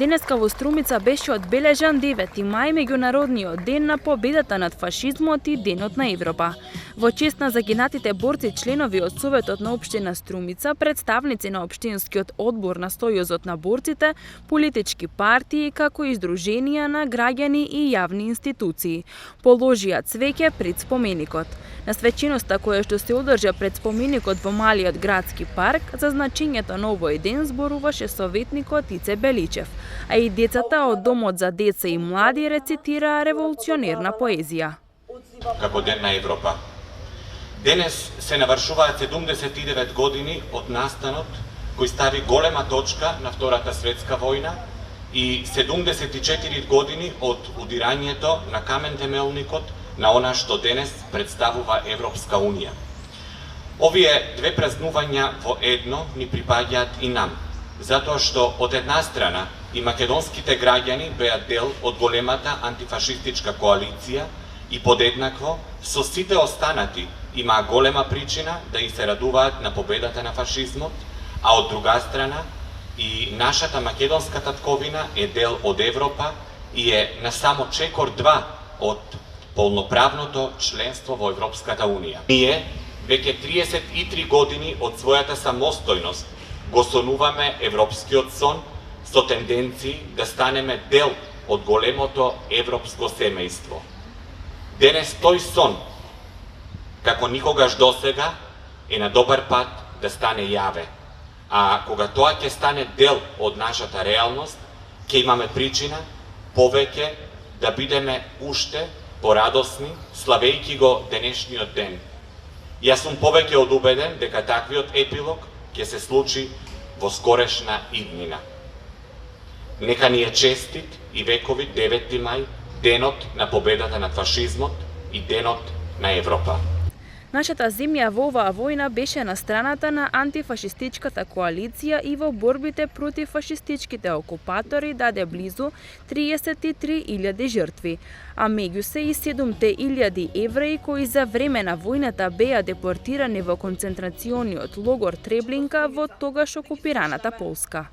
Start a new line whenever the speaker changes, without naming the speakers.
Денеска во Струмица беше одбележан 9 мај, меѓународниот ден на победата над фашизмот и денот на Европа. Во чест на загинатите борци, членови од Советот на општина Струмица, представници на општинскиот одбор на Сојузот на борците, политички партии, како и издруженија на граѓани и јавни институции, положија цвеќе пред споменикот. На свеченоста која што се одржа пред споменикот во малиот градски парк, за значењето на овој ден зборуваше советникот Ице Беличев, а и децата од Домот за деца и млади рецитираа револуционерна поезија.
Како Ден на Европа. Денес се навршуваат 79 години од настанот кој стави голема точка на Втората светска војна и 74 години од удирањето на камен темелникот на она што денес представува Европска Унија. Овие две празнувања во едно ни припаѓаат и нам, затоа што од една страна и македонските граѓани беа дел од големата антифашистичка коалиција и подеднакво со сите останати имаа голема причина да и се радуваат на победата на фашизмот, а од друга страна и нашата македонска татковина е дел од Европа и е на само чекор 2 од полноправното членство во Европската Унија. Ние веќе 33 години од својата самостојност го сонуваме европскиот сон со тенденции да станеме дел од големото европско семејство. Денес тој сон, како никогаш досега, е на добар пат да стане јаве. А кога тоа ќе стане дел од нашата реалност, ќе имаме причина повеќе да бидеме уште порадосни, славејќи го денешниот ден. Јас сум повеќе од убеден дека таквиот епилог ќе се случи во скорешна иднина. Нека ни е честит и вековит 9 мај, денот на победата над фашизмот и денот на Европа.
Нашата земја во оваа војна беше на страната на антифашистичката коалиција и во борбите против фашистичките окупатори даде близу 33.000 жртви, а меѓу се и 7.000 евреи кои за време на војната беа депортирани во концентрациониот логор Треблинка во тогаш окупираната Полска.